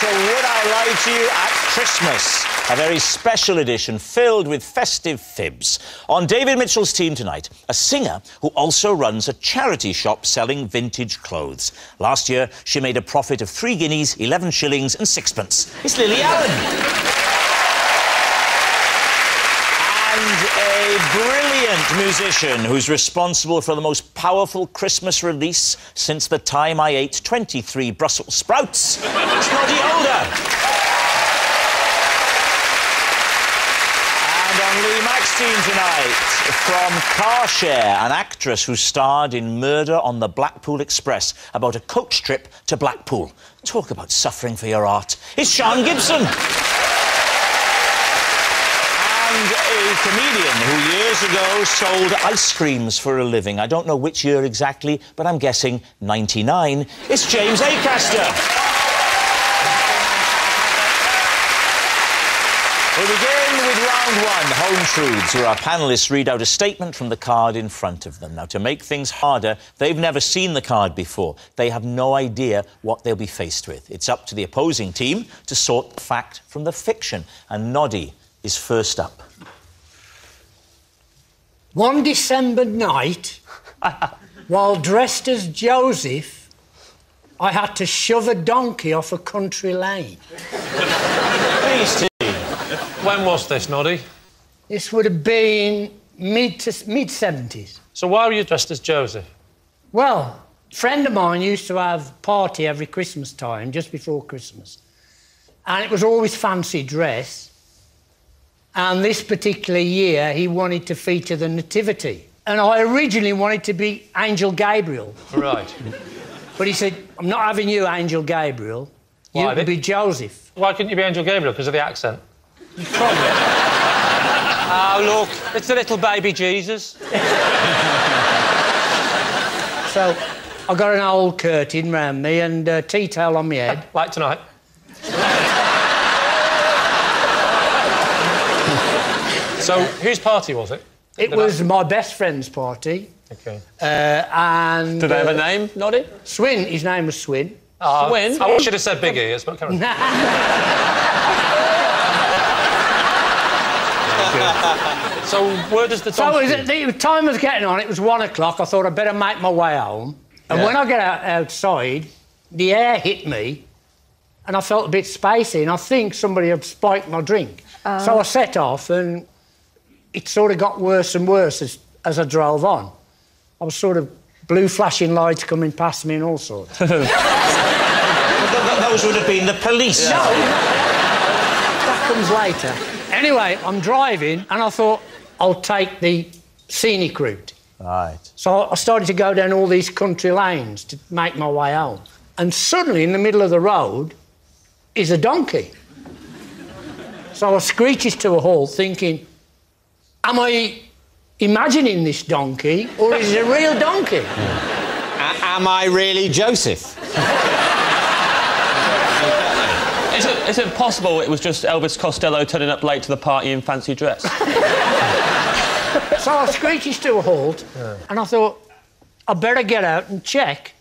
to Would I Lie to You at Christmas, a very special edition filled with festive fibs. On David Mitchell's team tonight, a singer who also runs a charity shop selling vintage clothes. Last year, she made a profit of 3 guineas, 11 shillings and 6pence. It's Lily Allen. And a brilliant musician who's responsible for the most powerful Christmas release since the time I ate 23 Brussels sprouts. It's Noddy. And on Lee Mack's team tonight, from Carshare, an actress who starred in Murder on the Blackpool Express about a coach trip to Blackpool. Talk about suffering for your art. It's Sian Gibson. And a comedian who years ago sold ice creams for a living. I don't know which year exactly, but I'm guessing 99. It's James Acaster. We begin with round one, Home Truths, where our panellists read out a statement from the card in front of them. Now, to make things harder, they've never seen the card before. They have no idea what they'll be faced with. It's up to the opposing team to sort the fact from the fiction. And Noddy is first up. One December night, while dressed as Joseph, I had to shove a donkey off a country lane. Please, team. When was this, Noddy? This would have been mid-70s. So why were you dressed as Joseph? Well, a friend of mine used to have a party every Christmas time, just before Christmas. And it was always fancy dress. And this particular year, he wanted to feature the Nativity. And I originally wanted to be Angel Gabriel. Right. But he said, I'm not having you, Angel Gabriel. You can be Joseph. Why couldn't you be Angel Gabriel? Because of the accent? Probably. Oh, look, it's the little baby Jesus. So I got an old curtain round me and a tea towel on my head. Like tonight. So, whose party was it? It was my best friend's party. OK. And... Did they have a name, Noddy? Swin. His name was Swin. Swin? I should have said Big Ears, but carry on. So, where does the donkey... So, the time was getting on. It was 1 o'clock. I thought I'd better make my way home. And when I get outside, the air hit me and I felt a bit spacey and I think somebody had spiked my drink. So I set off and it sort of got worse and worse as I drove on. I was sort of blue flashing lights coming past me and all sorts. Those would have been the police. No, that comes later. Anyway, I'm driving and I thought I'll take the scenic route. Right. So I started to go down all these country lanes to make my way home. And suddenly, in the middle of the road, is a donkey. So I screeches to a halt, thinking, am I imagining this donkey, or is it a real donkey? Am I really Joseph? Is it possible it was just Elvis Costello turning up late to the party in fancy dress? So I screeches to a halt, and I thought, I'd better get out and check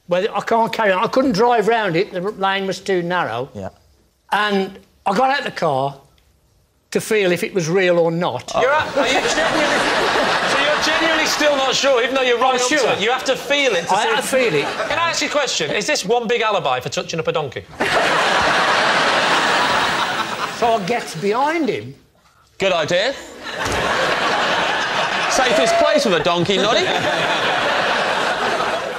whether I can't carry on. I couldn't drive round it, the lane was too narrow. Yeah. And I got out the car to feel if it was real or not. Are you so you're genuinely still not sure, even though you're right up to it? You have to feel it to I had to feel it. Can I ask you a question? Is this one big alibi for touching up a donkey? So I gets behind him. Good idea. Safest place with a donkey, Noddy.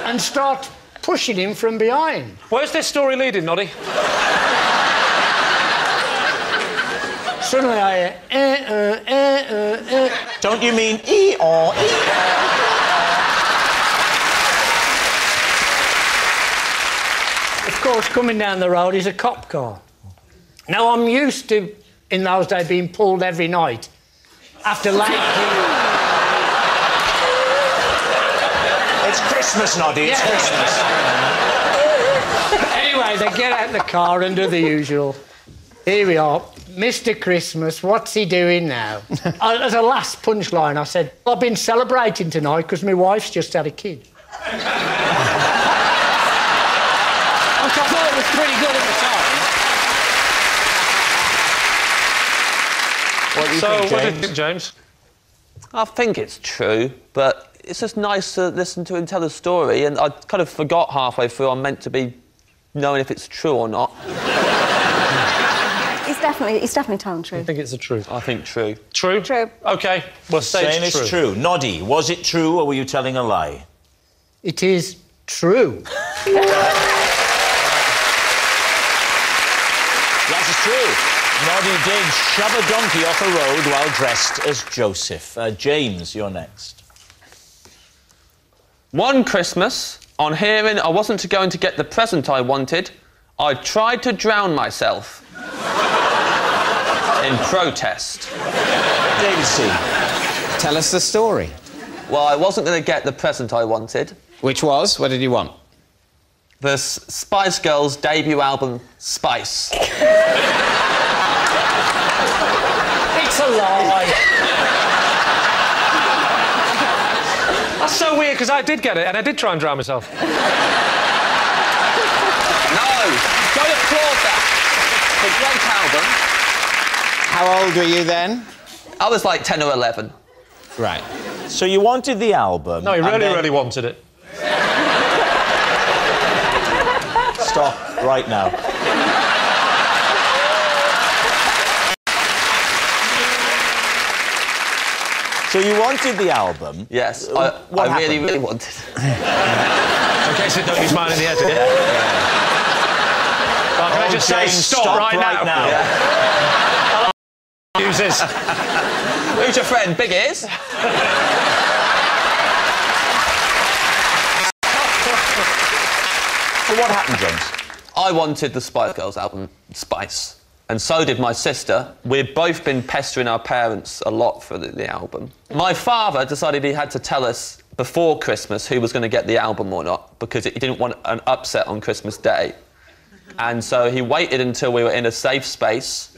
And start pushing him from behind. Where's this story leading, Noddy? Suddenly I hear, Don't you mean E or E? Of course, coming down the road is a cop car. Now, I'm used to, in those days, being pulled every night after late... It's Christmas, Noddy, it's Christmas. Anyway, they get out the car and do the usual. Here we are. Mr. Christmas, what's he doing now? As a last punchline, I said, I've been celebrating tonight because my wife's just had a kid. Which I thought was pretty good at the time. What do you think, James? What do you think, James? I think it's true, but it's just nice to listen to him tell a story, and I kind of forgot halfway through I'm meant to be knowing if it's true or not. He's definitely telling the truth. I think it's the truth. I think true. True? True. OK, we'll say Saying it's it's true. Noddy, was it true or were you telling a lie? It is true. Yes, it's true. Noddy did shove a donkey off a road while dressed as Joseph. James, you're next. One Christmas, on hearing I wasn't going to get the present I wanted, I tried to drown myself. In protest. David C. Tell us the story. Well, I wasn't going to get the present I wanted. Which was? What did you want? The Spice Girls' debut album, Spice. It's a lie. That's so weird, because I did get it, and I did try and drown myself. No! Don't applaud that. It's a great album. How old were you then? I was like 10 or 11. Right. So you wanted the album... No, he really wanted it. Stop right now. So you wanted the album? Yes, What I really, happened? really wanted it. In case it don't use mine in the edit. Yeah. Well, can I just say James, stop right now? Yeah. Use this. Who's your friend? Big Ears? So what happened, James? I wanted the Spice Girls album, Spice. And so did my sister. We've both been pestering our parents a lot for the album. My father decided he had to tell us before Christmas who was going to get the album or not, because he didn't want an upset on Christmas Day. And so he waited until we were in a safe space,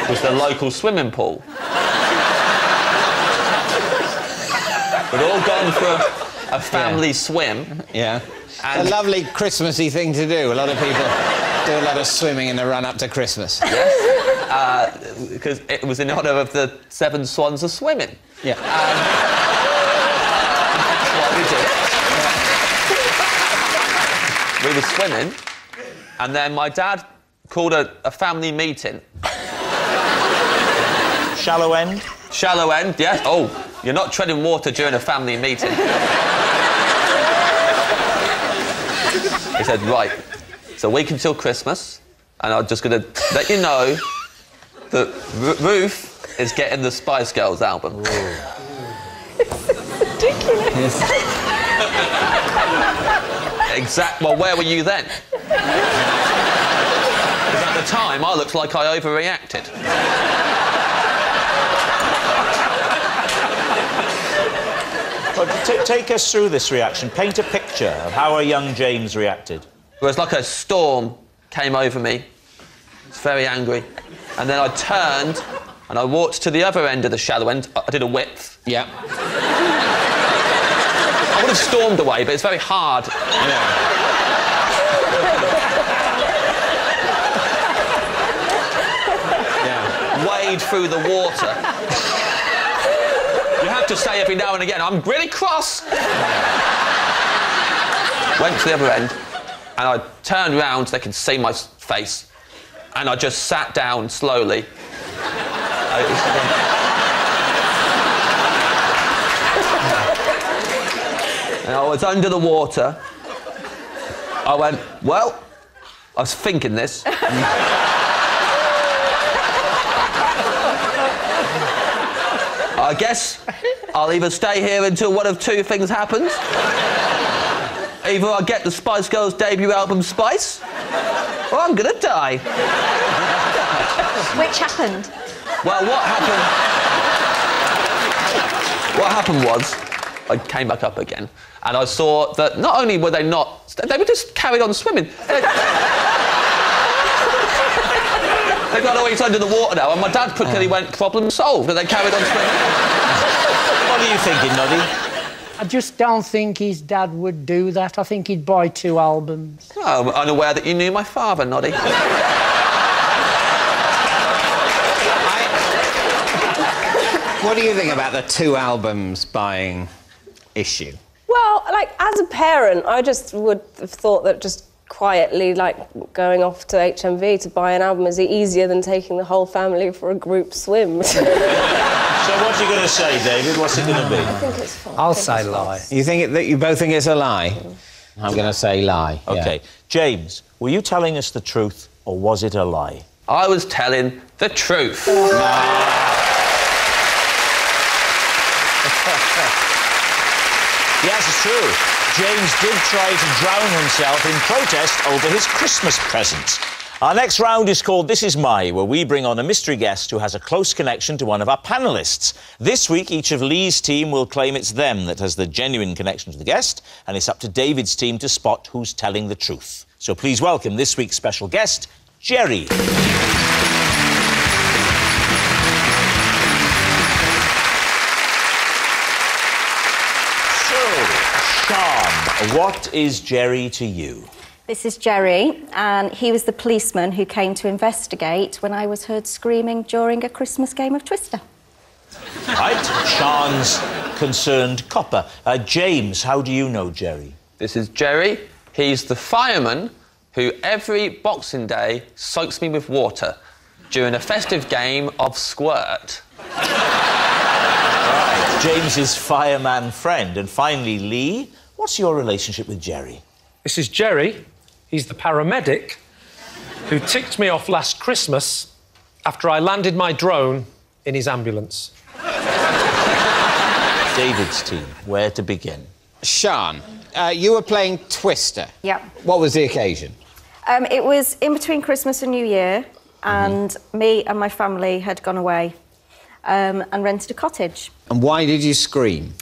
was the local swimming pool. We'd all gone for a family swim. Yeah. And a lovely Christmassy thing to do. A lot of people do a lot of swimming in the run-up to Christmas. Yes, because it was in honour of the 7 swans of swimming. Yeah. That's what we did. We were swimming, and then my dad called a family meeting. Shallow end? Shallow end, yes. Oh, you're not treading water during a family meeting. He said, right, it's a week until Christmas, and I'm just going to let you know that Ruth is getting the Spice Girls album. Ridiculous. Well, where were you then? Because at the time, I looked like I overreacted. Well, take us through this reaction. Paint a picture of how a young James reacted. It was like a storm came over me. I was very angry. And then I turned and I walked to the other end of the shallow end. I did a width. Yeah. I would have stormed away, but it's very hard. Yeah. Wade through the water. You have to say every now and again, I'm really cross. Went to the other end, and I turned round so they could see my face, and I just sat down slowly. And I was under the water. I went, well, I was thinking this. I guess I'll either stay here until one of two things happens. Either I get the Spice Girls' debut album, Spice, or I'm gonna die. Which happened? Well, what happened was, I came back up again, and I saw that not only were they not... They were just carried on swimming. They got always under the water now, and my dad quickly went, problem solved, and they carried on swimming. What are you thinking, Noddy? I just don't think his dad would do that. I think he'd buy 2 albums. Oh, I'm unaware that you knew my father, Noddy. What do you think about the 2 albums buying issue? Well, like, as a parent, I just would have thought that just quietly, like, going off to HMV to buy an album is easier than taking the whole family for a group swim. So what are you going to say, David? What's it going to be? I think it's fun. I'll say lie. You think that you both think it's a lie? I'm going to say lie. OK. Yeah. James, were you telling us the truth or was it a lie? I was telling the truth. Yes, it's true. James did try to drown himself in protest over his Christmas present. Our next round is called This Is My, where we bring on a mystery guest who has a close connection to one of our panellists. This week, each of Lee's team will claim it's them that has the genuine connection to the guest, and it's up to David's team to spot who's telling the truth. So please welcome this week's special guest, Jerry. Sian, what is Jerry to you? This is Jerry, and he was the policeman who came to investigate when I was heard screaming during a Christmas game of Twister. Right, Sian's concerned copper. James, how do you know Jerry? This is Jerry. He's the fireman who every Boxing Day soaks me with water during a festive game of squirt. Right, James's fireman friend. And finally, Lee, what's your relationship with Jerry? This is Jerry. He's the paramedic who ticked me off last Christmas after I landed my drone in his ambulance. David's team, where to begin? Sian, you were playing Twister. Yep. What was the occasion? It was in between Christmas and New Year, and me and my family had gone away and rented a cottage. And why did you scream?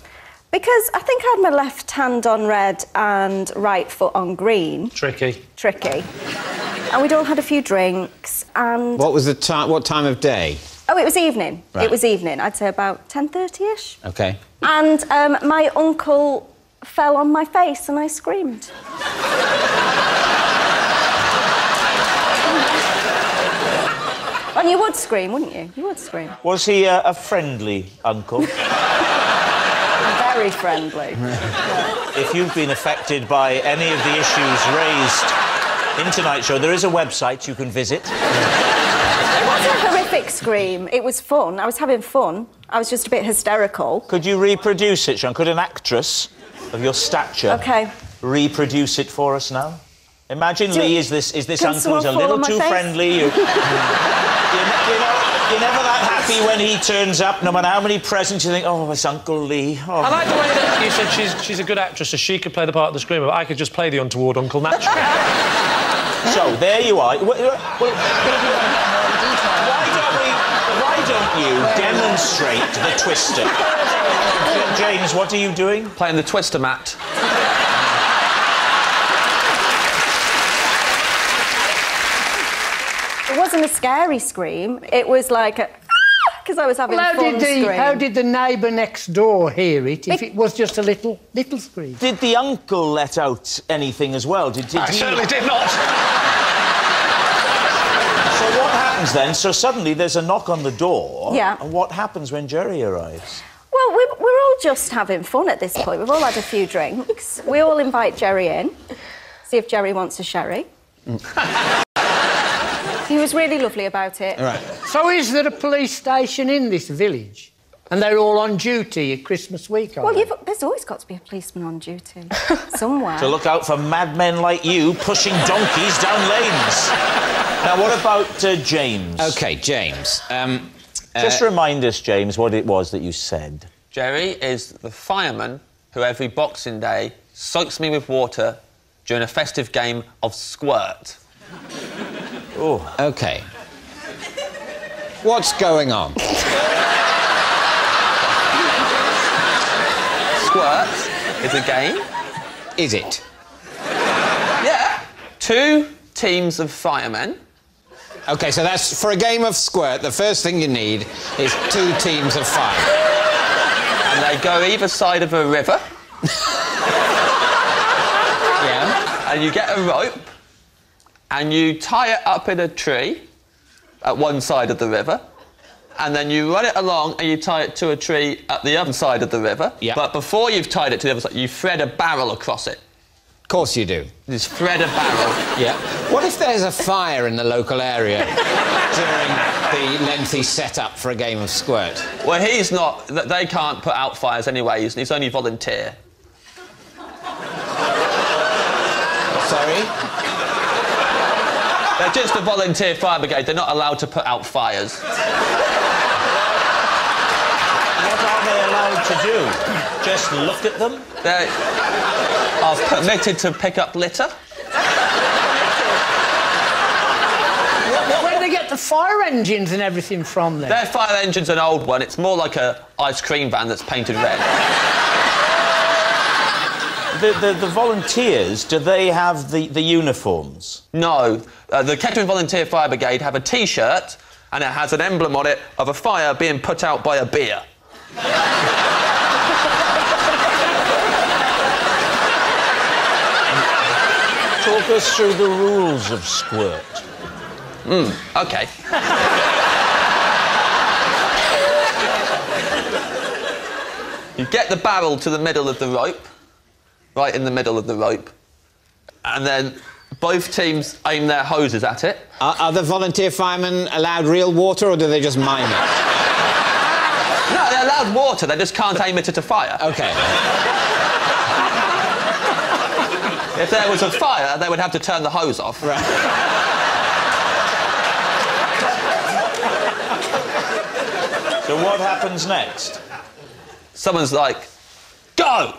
Because I think I had my left hand on red and right foot on green. Tricky. Tricky. And we'd all had a few drinks, and... What was the time? What time of day? Oh, it was evening. Right. It was evening. I'd say about 10:30ish. OK. And my uncle fell on my face and I screamed. And you would scream, wouldn't you? You would scream. Was he a friendly uncle? Very friendly. If you've been affected by any of the issues raised in tonight's show, there is a website you can visit. It wasn't a horrific scream. It was fun. I was having fun. I was just a bit hysterical. Could you reproduce it, Sian? Could an actress of your stature reproduce it for us now? Imagine, Lee, is this uncle who's a little too friendly. You're never that happy when he turns up, no matter how many presents you think, oh, it's Uncle Lee. Oh. I like the way that you said she's a good actress, so she could play the part of the screamer, but I could just play the untoward uncle naturally. So, there you are. Why don't you demonstrate the Twister? James, what are you doing? Playing the Twister mat. It wasn't a scary scream. It was like a... because I was having fun scream. How did the neighbour next door hear it if it was just a little scream? Did the uncle let out anything as well? Did I certainly did not. So what happens then? So suddenly there's a knock on the door. Yeah. And what happens when Jerry arrives? Well, we're all just having fun at this point. We've all had a few drinks. We all invite Jerry in, see if Jerry wants a sherry. He was really lovely about it. Right. So is there a police station in this village? And they're all on duty at Christmas week, are they? There's always got to be a policeman on duty. Somewhere. To look out for madmen like you pushing donkeys down lanes. Now, what about James? OK, James. Just remind us, James, what it was that you said. Jerry is the fireman who every Boxing Day soaks me with water during a festive game of squirt. Oh. OK. What's going on? Squirt is a game. Is it? Yeah. 2 teams of firemen. OK, so that's... For a game of squirt, the first thing you need is 2 teams of firemen. And they go either side of a river. Yeah. And you get a rope and you tie it up in a tree at one side of the river and then you run it along and you tie it to a tree at the other side of the river. Yeah. But before you've tied it to the other side, you thread a barrel across it. Of course you do. Just thread a barrel. Yeah. What if there's a fire in the local area during the lengthy setup for a game of squirt? Well, he's not... They can't put out fires anyway. He's only volunteer. Sorry? They're just a volunteer fire brigade. They're not allowed to put out fires. What are they allowed to do? Just look at them? They are permitted to pick up litter. Where do they get the fire engines and everything from then? Their fire engine's an old one. It's more like a ice cream van that's painted red. The volunteers, do they have the uniforms? No. The Kettering Volunteer Fire Brigade have a T-shirt and it has an emblem on it of a fire being put out by a beer. Talk us through the rules of squirt. OK. You get the barrel to the middle of the rope, right in the middle of the rope, and then both teams aim their hoses at it. Are the volunteer firemen allowed real water, or do they just mime it? No, they're allowed water, they just can't aim it at a fire. OK. If there was a fire, they would have to turn the hose off. Right. So what happens next? Someone's like, go!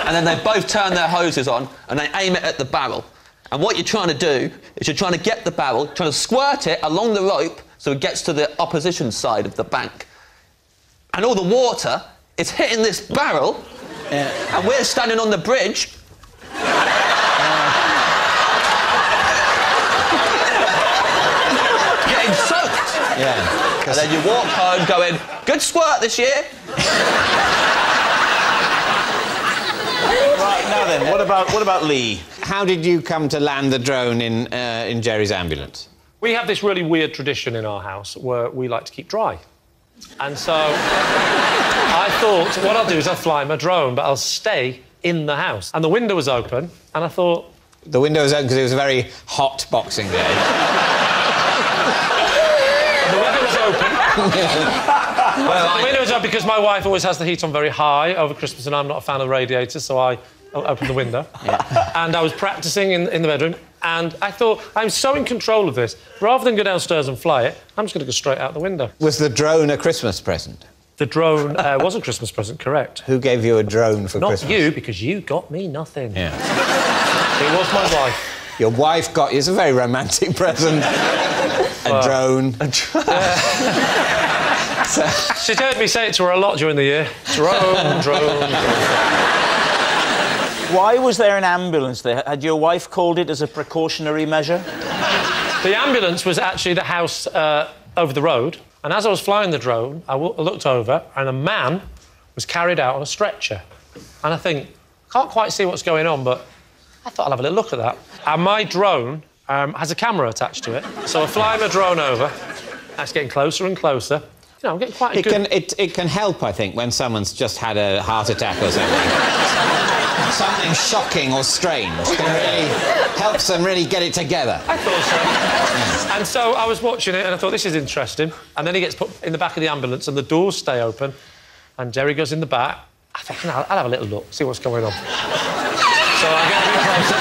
And then they both turn their hoses on and they aim it at the barrel. And what you're trying to do is you're trying to get the barrel, trying to squirt it along the rope so it gets to the opposition side of the bank. And all the water is hitting this barrel, and we're standing on the bridge. Getting soaked. Yeah. And then you walk home going, good squirt this year. Right, now then, what about Lee? How did you come to land the drone in Jerry's ambulance? We have this really weird tradition in our house where we like to keep dry. And so I thought, what I'll do is I'll fly my drone, but I'll stay in the house. And the window was open, and I thought... The window was open because it was a very hot Boxing Day. The window was open. The window was open because my wife always has the heat on very high over Christmas, and I'm not a fan of radiators, so I opened the window. Yeah. And I was practising in the bedroom, and I thought, I'm so in control of this, rather than go downstairs and fly it, I'm just going to go straight out the window. Was the drone a Christmas present? The drone was a Christmas present, correct. Who gave you a drone for Christmas? Not you, because you got me nothing. Yeah. It was my wife. Your wife got you... It's a very romantic present. A drone. She's heard me say it to her a lot during the year. Drone, drone. Why was there an ambulance there? Had your wife called it as a precautionary measure? The ambulance was actually the house over the road, and as I was flying the drone, I looked over, and a man was carried out on a stretcher. And I think, can't quite see what's going on, but I thought I'll have a little look at that. And my drone has a camera attached to it, so I fly my drone over, and it's getting closer and closer. You know, I'm getting quite a good... It can help, I think, when someone's just had a heart attack or something. Something shocking or strange can really helps them really get it together. I thought so. And so I was watching it and I thought, this is interesting. And then he gets put in the back of the ambulance and the doors stay open and Jerry goes in the back. I think, I'll have a little look, see what's going on. So I get a bit closer.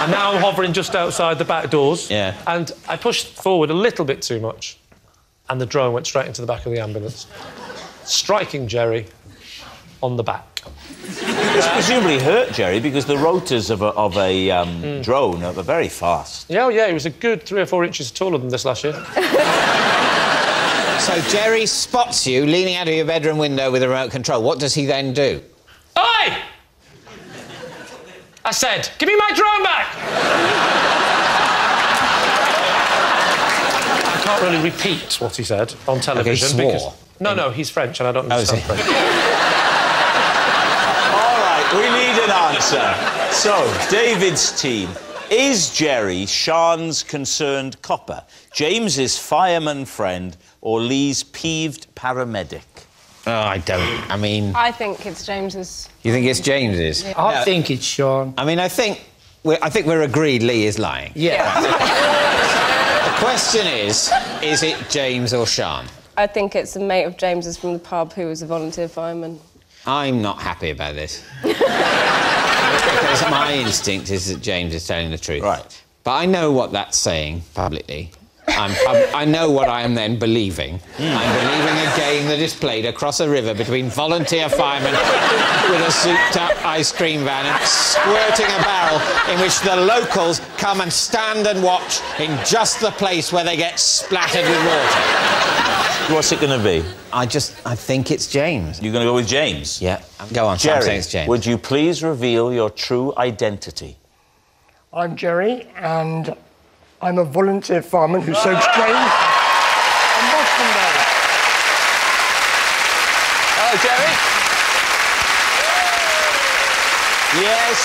And now I'm hovering just outside the back doors. Yeah. And I pushed forward a little bit too much and the drone went straight into the back of the ambulance, striking Jerry on the back. This presumably hurt Jerry because the rotors of a drone are very fast. Yeah, yeah, he was a good 3 or 4 inches taller than this last year. So Jerry spots you leaning out of your bedroom window with a remote control. What does he then do? Oi! I said, give me my drone back! I can't really repeat what he said on television. Okay, he swore. Because... No, he's French and I don't understand French. All right, we need an answer. So, David's team, Is Jerry Sean's concerned copper, James's fireman friend, or Lee's peeved paramedic? Oh, I don't. I mean... I think it's James's. You think it's James's? Yeah. I think it's Sean. I mean, I think we're agreed Lee is lying. Yeah. The question is it James or Sean? I think it's a mate of James's from the pub who was a volunteer fireman. I'm not happy about this. Because my instinct is that James is telling the truth. Right. But I know what that's saying publicly. I know what I am then believing. I'm believing a game that is played across a river between volunteer firemen with a souped-up ice cream van and squirting a barrel in which the locals come and stand and watch in just the place where they get splattered with water. What's it going to be? I think it's James. You're going to go with James? Yeah. Go on, Jerry, I'm saying it's James. would you please reveal your true identity? I'm Jerry, and I'm a volunteer fireman who soaks drains on Boston Day. Hello, Jerry. Yes,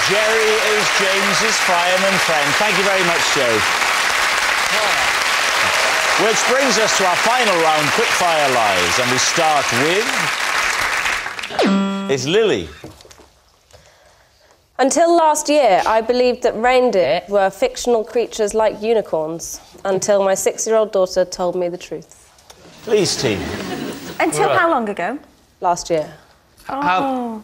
Jerry is James's fireman friend. Thank you very much, Jerry. Which brings us to our final round, quickfire lies, and we start with... It's Lily. Until last year, I believed that reindeer were fictional creatures like unicorns, until my 6-year-old daughter told me the truth. Please, team. Until how long ago? Last year. Oh.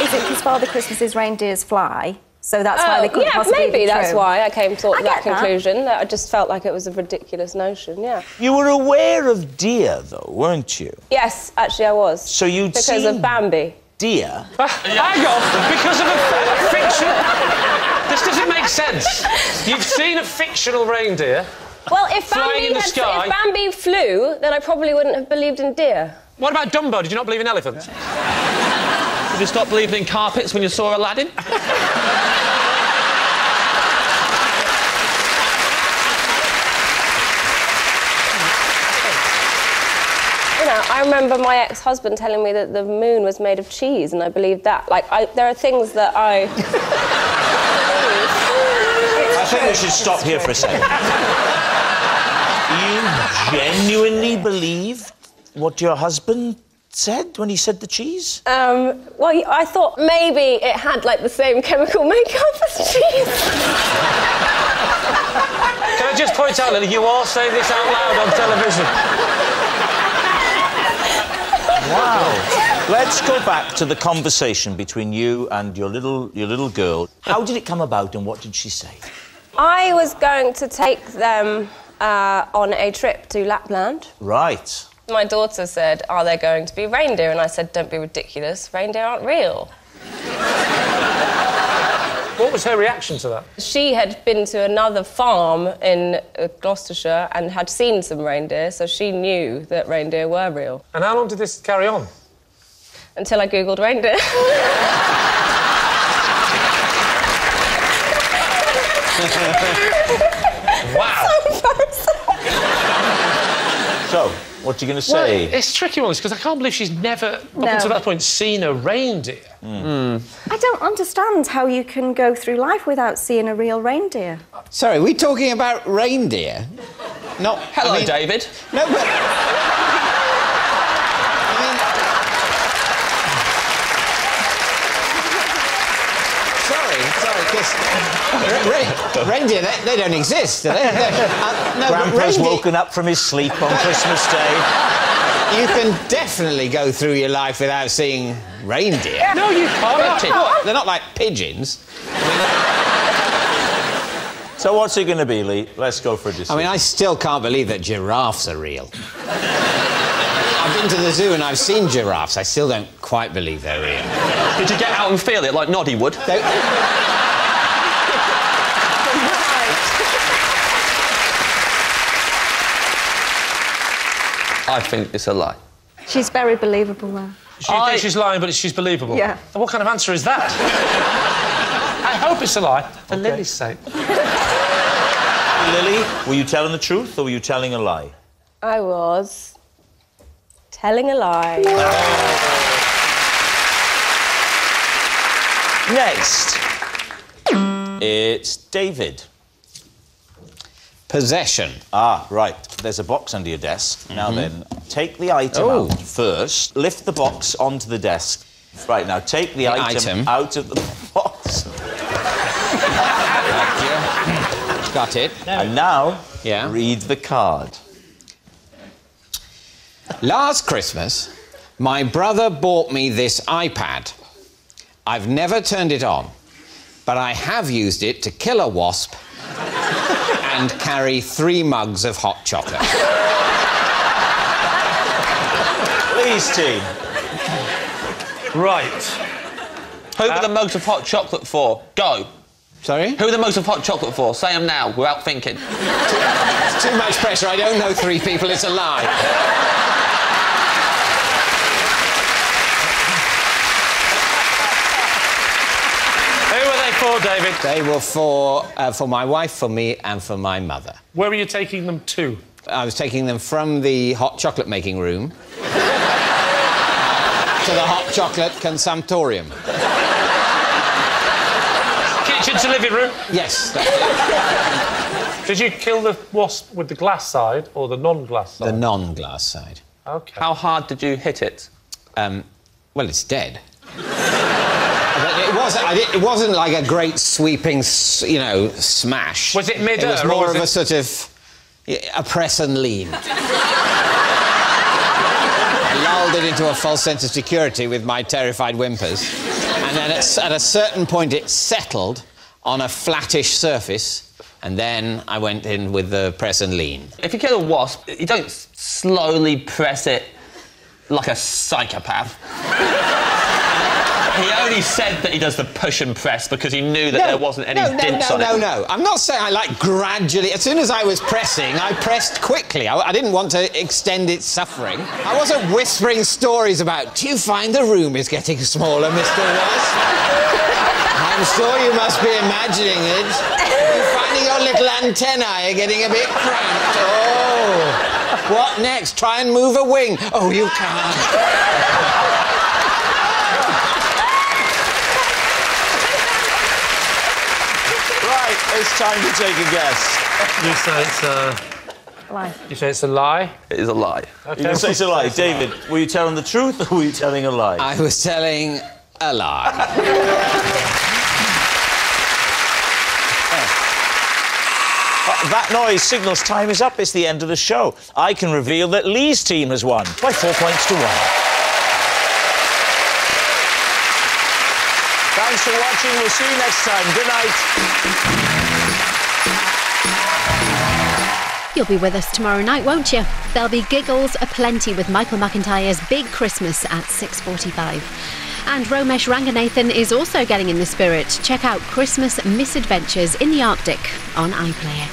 Is it because Father Christmas's reindeers fly? So that's why they couldn't possibly maybe be that's true? why I came to that get that. conclusion. That I just felt like it was a ridiculous notion, yeah. You were aware of deer, though, weren't you? Yes, actually I was. So you'd Because seen of Bambi. deer? Hang on, because of a fiction... This doesn't make sense. You've seen a fictional reindeer... Well, if Flying in the sky. if Bambi flew, then I probably wouldn't have believed in deer. What about Dumbo? Did you not believe in elephants? Did you stop believing in carpets when you saw Aladdin? You know, I remember my ex-husband telling me that the moon was made of cheese, and I believed that. Like, there are things that I... I think we should stop here for a second. You genuinely believed what your husband said when he said the cheese? Well, I thought maybe it had, like, the same chemical makeup as cheese. Can I just point out, Lily, you are saying this out loud on television. Wow. Let's go back to the conversation between you and your little girl. How did it come about and what did she say? I was going to take them on a trip to Lapland. Right. My daughter said, "Are there going to be reindeer?" And I said, "Don't be ridiculous, reindeer aren't real." What was her reaction to that? She had been to another farm in Gloucestershire and had seen some reindeer, so she knew that reindeer were real. And how long did this carry on? Until I googled reindeer. Wow. So, what are you going to say? Well, it's tricky ones because I can't believe she's never, up until that point, seen a reindeer. I don't understand how you can go through life without seeing a real reindeer. Sorry, are we talking about reindeer? Not... Hello, David. No, but... Sorry, because reindeer, they don't exist, do they? No, Grandpa's woken up from his sleep on Christmas Day. You can definitely go through your life without seeing reindeer. No, you can't. They're not like pigeons. So what's it going to be, Lee? Let's go for a decision. I mean, I still can't believe that giraffes are real. I've been to the zoo and I've seen giraffes. I still don't quite believe they're real. Did you get out and feel it like Noddy would? I think it's a lie. She's very believable, though. You think she's lying, but she's believable? Yeah. And what kind of answer is that? I hope it's a lie, for Lily's sake. Lily, were you telling the truth or were you telling a lie? I was telling a lie. Next, it's David. Possession. Ah, right. There's a box under your desk. Now then, take the item out first. Lift the box onto the desk. Right, now take the item out of the box. Thank you. Got it. And now, read the card. Last Christmas, my brother bought me this iPad. I've never turned it on, but I have used it to kill a wasp and carry 3 mugs of hot chocolate. Please, team. Right. Who are the mugs of hot chocolate for? Go. Sorry? Who are the mugs of hot chocolate for? Say them now, without thinking. It's too much pressure. I don't know 3 people. It's a lie. Who were they for, David? They were for my wife, for me, and for my mother. Where were you taking them to? I was taking them from the hot chocolate making room to the hot chocolate consumptorium. Kitchen to living room? Yes, that's it. Did you kill the wasp with the glass side or the non-glass side? The non-glass side. OK. How hard did you hit it? Well, it's dead. It wasn't like a great sweeping, smash. Was it mid-air? It was more of a sort of a press and lean. I lulled it into a false sense of security with my terrified whimpers. And then at a certain point, it settled on a flattish surface. And then I went in with the press and lean. If you kill a wasp, you don't slowly press it like a psychopath. He only said that he does the push and press because he knew that there wasn't any dints on it. No. I'm not saying I gradually... As soon as I was pressing, I pressed quickly. I didn't want to extend its suffering. I wasn't whispering stories about, do you find the room is getting smaller, Mr. Wasp? I'm sure you must be imagining it. You're finding your little antennae are getting a bit cramped. Oh, what next? Try and move a wing. Oh, you can't. It's time to take a guess. You say it's a... Lie. You say it's a lie? It is a lie. Okay. You say it's a lie. David, were you telling the truth or were you telling a lie? I was telling a lie. That noise signals time is up. It's the end of the show. I can reveal that Lee's team has won by 4 points to 1. Thanks for watching. We'll see you next time. Good night. You'll be with us tomorrow night, won't you? There'll be giggles aplenty with Michael McIntyre's Big Christmas at 6:45. And Romesh Ranganathan is also getting in the spirit. Check out Christmas Misadventures in the Arctic on iPlayer.